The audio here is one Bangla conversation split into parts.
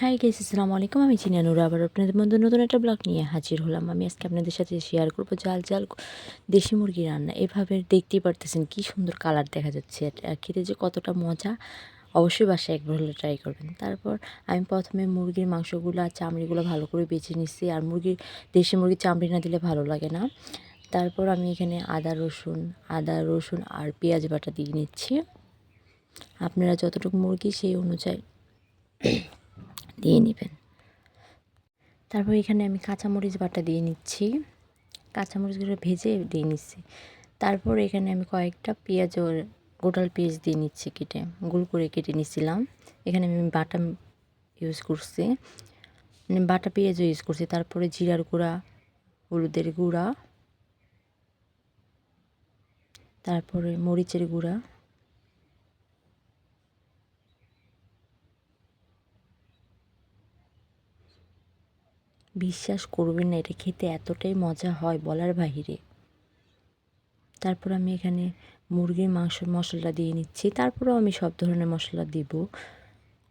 হাই গাইস, আসসালামু আলাইকুম। আমি চিনা নূর আবার আপনাদের মধ্যে নতুন একটা ব্লগ নিয়ে হাজির হলাম। আমি আজকে আপনাদের সাথে শেয়ার করবো জাল জাল দেশি মুরগি রান্না। এভাবে দেখতেই পারতেছেন কি সুন্দর কালার দেখা যাচ্ছে, আর খেতে যে কতটা মজা, অবশ্যই বাসায় একবার হলে ট্রাই করবেন। তারপর আমি প্রথমে মুরগির মাংসগুলো আর চামড়িগুলো ভালো করে বেছে নিচ্ছি, আর দেশি মুরগির চামড়ি না দিলে ভালো লাগে না। তারপর আমি এখানে আদা রসুন আর পেঁয়াজ বাটা দিয়ে নিচ্ছি। আপনারা যতটুকু মুরগি সেই অনুযায়ী দিয়ে নেবেন। তারপর এখানে আমি কাঁচামরিচ বাটা দিয়ে নিচ্ছি, কাঁচামরিচগুলো ভেজে দিয়ে নিচ্ছি। তারপর এখানে আমি কয়েকটা গোটাল পেঁয়াজ দিয়ে নিচ্ছি, কেটে গোল করে কেটে নিচ্ছিলাম। এখানে আমি বাটা ইউজ করছি, মানে বাটা পেঁয়াজও ইউজ করছি। তারপরে জিরার গুঁড়া, হলুদের গুঁড়া, তারপরে মরিচের গুঁড়া, বিশ্বাস করবেন না, এটা খেতে এতটাই মজা হয় বলার বাহিরে। তারপর আমি এখানে মুরগির মাংসের মশলা দিয়ে নিচ্ছি। তারপরেও আমি সব ধরনের মশলা দিব,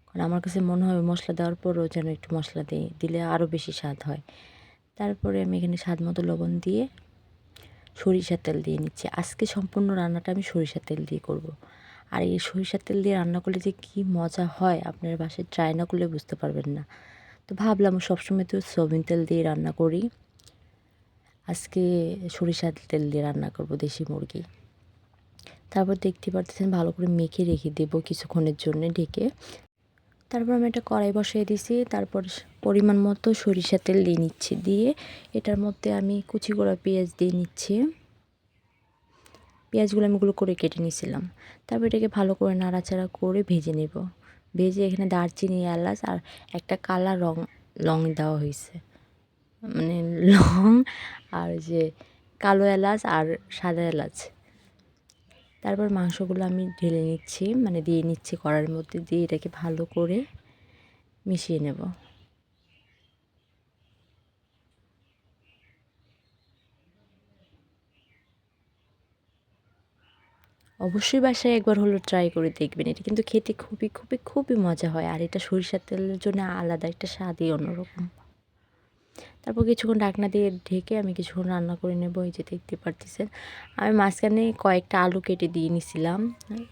কারণ আমার কাছে মনে হয় মশলা দেওয়ার পরেও যেন একটু মশলা দিলে আরও বেশি স্বাদ হয়। তারপরে আমি এখানে স্বাদ মতো লবণ দিয়ে সরিষার তেল দিয়ে নিচ্ছি। আজকে সম্পূর্ণ রান্নাটা আমি সরিষার তেল দিয়ে করব। আর এই সরিষার তেল দিয়ে রান্না করলে যে কী মজা হয়, আপনার বাসায় ট্রাই না করলে বুঝতে পারবেন না। তো ভাবলাম সবসময় তো সয়াবিন তেল দিয়ে রান্না করি, আজকে সরিষার তেল দিয়ে রান্না করব দেশি মুরগি। তারপর দেখতে পারতেছেন ভালো করে মেখে রেখে দেবো কিছুক্ষণের জন্য ঢেকে। তারপর আমি একটা কড়াই বসিয়ে দিয়েছি। তারপর পরিমাণ মতো সরিষার তেল দিয়ে নিচ্ছি, দিয়ে এটার মধ্যে আমি কুচি করা পেঁয়াজ দিয়ে নিচ্ছি। পেঁয়াজগুলো আমি গুলো করে কেটে নিয়েছিলাম। তারপর এটাকে ভালো করে নাড়াচাড়া করে ভেজে নেব। ভেজে এখানে দারচিনি, এলাচ আর একটা কালা লং দেওয়া হয়েছে, মানে লং আর যে কালো এলাচ আর সাদা এলাচ। তারপর মাংসগুলো আমি ঢেলে নিচ্ছি, মানে দিয়ে নিচ্ছি কড়াইয়ের মধ্যে, দিয়ে এটাকে ভালো করে মিশিয়ে নেব। অবশ্যই বাসায় একবার হলো ট্রাই করে দেখবেন, এটা কিন্তু খেতে খুবই খুবই খুবই মজা হয়। আর এটা সরিষার তেলের জন্য আলাদা একটা স্বাদই অন্যরকম। তারপর কিছুক্ষণ ঢাকনা দিয়ে ঢেকে আমি কিছুক্ষণ রান্না করে নেব। এই যে দেখতে পারতেছেন আমি মাঝখানে কয়েকটা আলু কেটে দিয়ে নিছিলাম,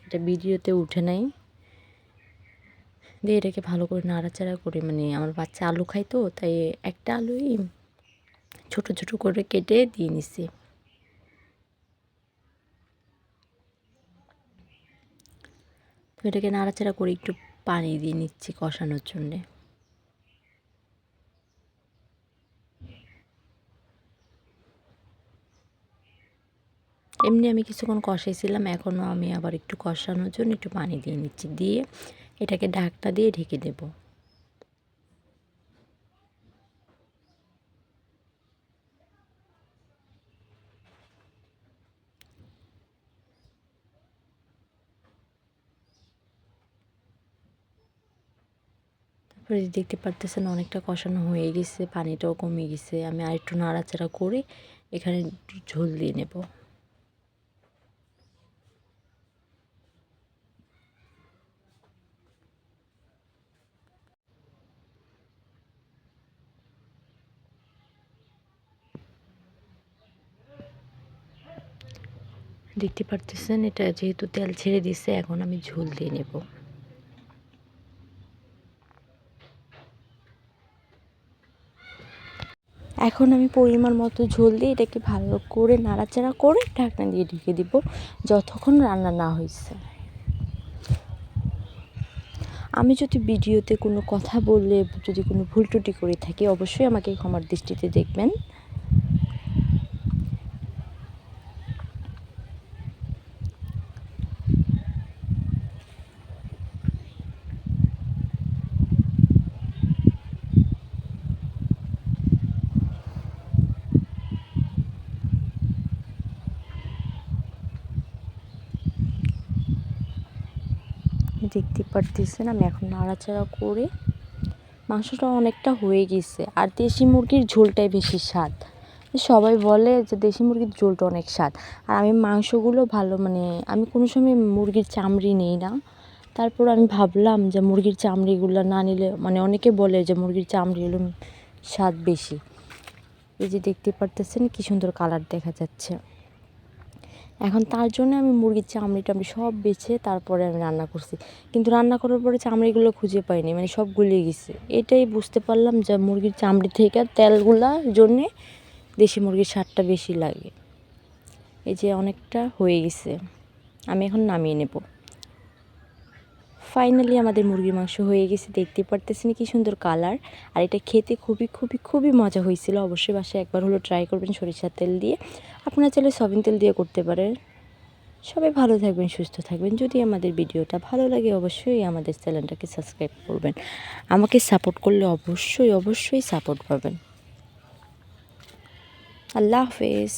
এটা ভিডিওতে উঠে নাই। দিয়ে এটাকে ভালো করে নাড়াচাড়া করে, মানে আমার বাচ্চা আলু খায় তো, তাই একটা আলুই ছোট ছোট করে কেটে দিয়ে নিছি। তো এটাকে নাড়াচাড়া করে একটু পানি দিয়ে নিচ্ছি কষানোর জন্যে। এমনি আমি কিছুক্ষণ কষাইছিলাম, এখনও আমি আবার একটু কষানোর জন্য একটু পানি দিয়ে নিচ্ছি, দিয়ে এটাকে ঢাকনা দিয়ে ঢেকে দেব। তারপরে দেখতে পারতেছেন অনেকটা কষানো হয়ে গেছে, পানিটাও কমে গেছে। আমি আরেকটু নাড়াচাড়া করে এখানে ঝোল দিয়ে নেব। দেখতে পারতেছেন এটা যেহেতু তেল ছেড়ে দিছে, এখন আমি ঝোল দিয়ে নেব। এখন আমি পরিমাণ মতো ঝোল দিয়ে এটাকে ভালো করে নাড়াচাড়া করে ঢাকনা দিয়ে ঢেকে দিব যতক্ষণ রান্না না হয়েছে। আমি যদি ভিডিওতে কোনো কথা বললে যদি কোনো ভুল ত্রুটি করে থাকি, অবশ্যই আমাকে ক্ষমার দৃষ্টিতে দেখবেন। দেখতে পারতেছেন আমি এখন নাড়াচাড়া করে, মাংসটা অনেকটা হয়ে গেছে। আর দেশি মুরগির ঝোলটাই বেশি স্বাদ, সবাই বলে যে দেশি মুরগির ঝোলটা অনেক স্বাদ। আর আমি মাংসগুলো ভালো, মানে আমি কোনো সময় মুরগির চামড়ি নেই না, তারপর আমি ভাবলাম যে মুরগির চামড়িগুলো না নিলে, মানে অনেকে বলে যে মুরগির চামড়িগুলো স্বাদ বেশি। এই যে দেখতে পারতেছেন কি সুন্দর কালার দেখা যাচ্ছে। এখন তার জন্য আমি মুরগির চামড়ি টামড়ি সব বেছে তারপরে আমি রান্না করছি, কিন্তু রান্না করার পরে চামড়িগুলো খুঁজে পাইনি, মানে সব গুলিয়ে গেছে। এটাই বুঝতে পারলাম যে মুরগির চামড়ি থেকে তেলগুলার জন্যে দেশি মুরগির স্বাদটা বেশি লাগে। এই যে অনেকটা হয়ে গেছে, আমি এখন নামিয়ে নেব। ফাইনালি আমাদের মুরগির মাংস হয়ে গেছে, দেখতে পারতেছেন কি সুন্দর কালার। আর এটা খেতে খুবই খুবই খুবই মজা হয়েছিল। অবশ্যই বাসায় একবার হলো ট্রাই করবেন সরিষার তেল দিয়ে। আপনারা চাইলে সয়াবিন তেল দিয়ে করতে পারেন। সবাই ভালো থাকবেন, সুস্থ থাকবেন। যদি আমাদের ভিডিওটা ভালো লাগে অবশ্যই আমাদের চ্যানেলটাকে সাবস্ক্রাইব করবেন। আমাকে সাপোর্ট করলে অবশ্যই অবশ্যই সাপোর্ট পাবেন। আল্লাহ হাফেজ।